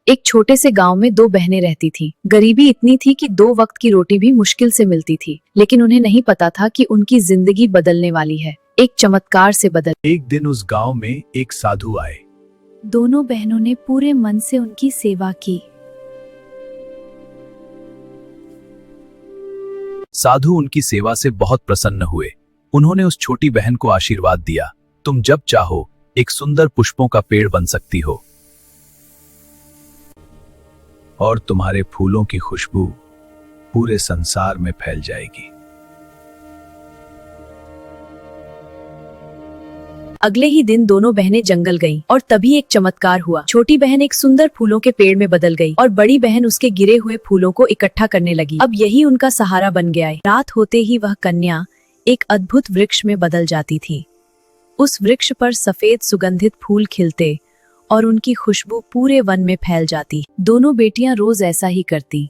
एक छोटे से गांव में दो बहनें रहती थीं। गरीबी इतनी थी कि दो वक्त की रोटी भी मुश्किल से मिलती थी, लेकिन उन्हें नहीं पता था कि उनकी जिंदगी बदलने वाली है, एक चमत्कार से बदल। एक दिन उस गांव में एक साधु आए। दोनों बहनों ने पूरे मन से उनकी सेवा की। साधु उनकी सेवा से बहुत प्रसन्न हुए। उन्होंने उस छोटी बहन को आशीर्वाद दिया, तुम जब चाहो एक सुंदर पुष्पों का पेड़ बन सकती हो और तुम्हारे फूलों की खुशबू पूरे संसार में फैल जाएगी। अगले ही दिन दोनों बहनें जंगल गईं और तभी एक चमत्कार हुआ। छोटी बहन एक सुंदर फूलों के पेड़ में बदल गई और बड़ी बहन उसके गिरे हुए फूलों को इकट्ठा करने लगी। अब यही उनका सहारा बन गया। रात होते ही वह कन्या एक अद्भुत वृक्ष में बदल जाती थी। उस वृक्ष पर सफेद सुगंधित फूल खिलते और उनकी खुशबू पूरे वन में फैल जाती। दोनों बेटियां रोज ऐसा ही करती,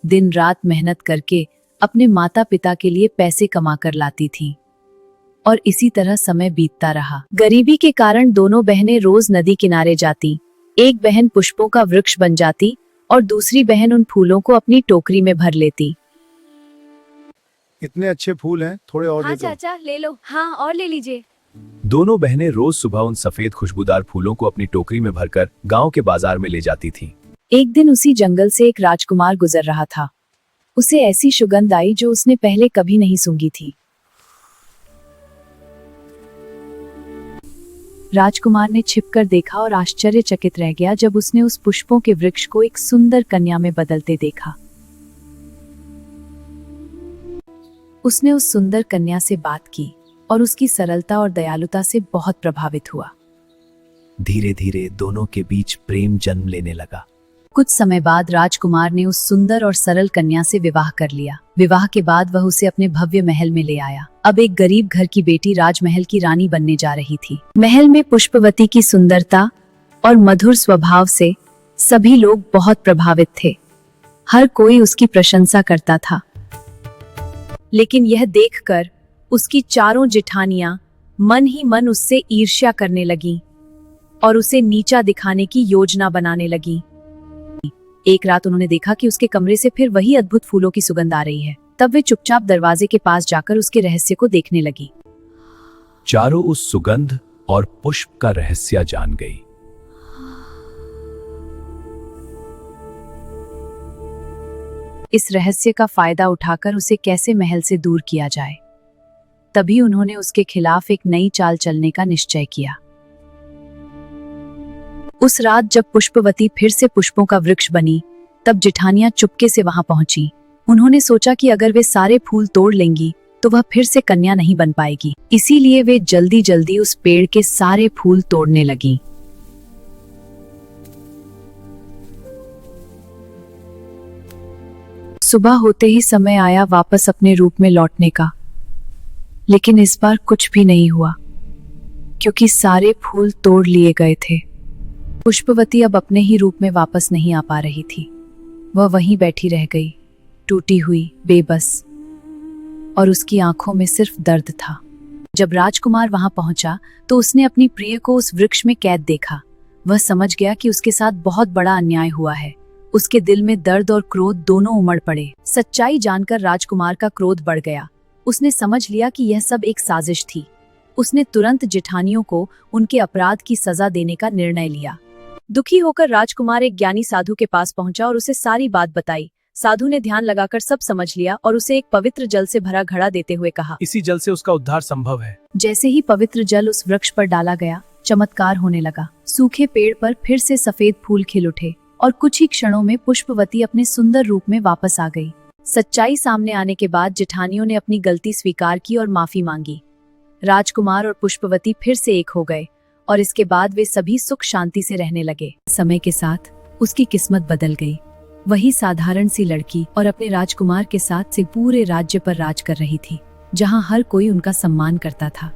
दिन रात मेहनत करके अपने माता पिता के लिए पैसे कमा कर लाती थीं। और इसी तरह समय बीतता रहा। गरीबी के कारण दोनों बहनें रोज नदी किनारे जाती। एक बहन पुष्पों का वृक्ष बन जाती और दूसरी बहन उन फूलों को अपनी टोकरी में भर लेती। इतने अच्छे फूल हैं, थोड़े और हाँ दे दो। चाचा ले लो, हाँ और ले लीजिए। दोनों बहनें रोज सुबह उन सफेद खुशबूदार फूलों को अपनी टोकरी में भरकर गांव के बाजार में ले जाती थीं। एक दिन उसी जंगल से एक राजकुमार गुजर रहा था। उसे ऐसी सुगंध आई जो उसने पहले कभी नहीं सूंघी थी। राजकुमार ने छिपकर देखा और आश्चर्यचकित रह गया जब उसने उस पुष्पों के वृक्ष को एक सुंदर कन्या में बदलते देखा। उसने उस सुंदर कन्या से बात की और उसकी सरलता और दयालुता से बहुत प्रभावित हुआ। धीरे धीरे दोनों के बीच प्रेम जन्म लेने लगा। कुछ समय बाद राजकुमार ने उस सुंदर और सरल कन्या से विवाह कर लिया। विवाह के बाद वह उसे अपने भव्य महल में ले आया। अब एक गरीब घर की बेटी राजमहल की रानी बनने जा रही थी। महल में पुष्पवती की सुंदरता और मधुर स्वभाव से सभी लोग बहुत प्रभावित थे। हर कोई उसकी प्रशंसा करता था, लेकिन यह देखकर उसकी चारों जेठानियां मन ही मन उससे ईर्ष्या करने लगीं और उसे नीचा दिखाने की योजना बनाने लगीं। एक रात उन्होंने देखा कि उसके कमरे से फिर वही अद्भुत फूलों की सुगंध आ रही है। तब वे चुपचाप दरवाजे के पास जाकर उसके रहस्य को देखने लगी। चारों उस सुगंध और पुष्प का रहस्य जान गई। इस रहस्य का फायदा उठाकर उसे कैसे महल से दूर किया जाए। तभी उन्होंने उसके खिलाफ एक नई चाल चलने का निश्चय किया। उस रात जब पुष्पवती फिर से पुष्पों का वृक्ष बनी, तब जेठानियां चुपके से वहां पहुंची। उन्होंने सोचा कि अगर वे सारे फूल तोड़ लेंगी तो वह फिर से कन्या नहीं बन पाएगी। इसीलिए वे जल्दी जल्दी उस पेड़ के सारे फूल तोड़ने लगीं। सुबह होते ही समय आया वापस अपने रूप में लौटने का, लेकिन इस बार कुछ भी नहीं हुआ, क्योंकि सारे फूल तोड़ लिए गए थे। पुष्पवती अब अपने ही रूप में वापस नहीं आ पा रही थी। वह वहीं बैठी रह गई, टूटी हुई, बेबस, और उसकी आंखों में सिर्फ दर्द था। जब राजकुमार वहां पहुंचा तो उसने अपनी प्रिय को उस वृक्ष में कैद देखा। वह समझ गया कि उसके साथ बहुत बड़ा अन्याय हुआ है। उसके दिल में दर्द और क्रोध दोनों उमड़ पड़े। सच्चाई जानकर राजकुमार का क्रोध बढ़ गया। उसने समझ लिया कि यह सब एक साजिश थी। उसने तुरंत जेठानियों को उनके अपराध की सजा देने का निर्णय लिया। दुखी होकर राजकुमार एक ज्ञानी साधु के पास पहुंचा और उसे सारी बात बताई। साधु ने ध्यान लगाकर सब समझ लिया और उसे एक पवित्र जल से भरा घड़ा देते हुए कहा, इसी जल से उसका उद्धार संभव है। जैसे ही पवित्र जल उस वृक्ष पर डाला गया, चमत्कार होने लगा। सूखे पेड़ पर फिर से सफेद फूल खिल उठे और कुछ ही क्षणों में पुष्पवती अपने सुंदर रूप में वापस आ गई। सच्चाई सामने आने के बाद जेठानियों ने अपनी गलती स्वीकार की और माफी मांगी। राजकुमार और पुष्पवती फिर से एक हो गए और इसके बाद वे सभी सुख शांति से रहने लगे। समय के साथ उसकी किस्मत बदल गई। वही साधारण सी लड़की और अपने राजकुमार के साथ से पूरे राज्य पर राज कर रही थी, जहां हर कोई उनका सम्मान करता था।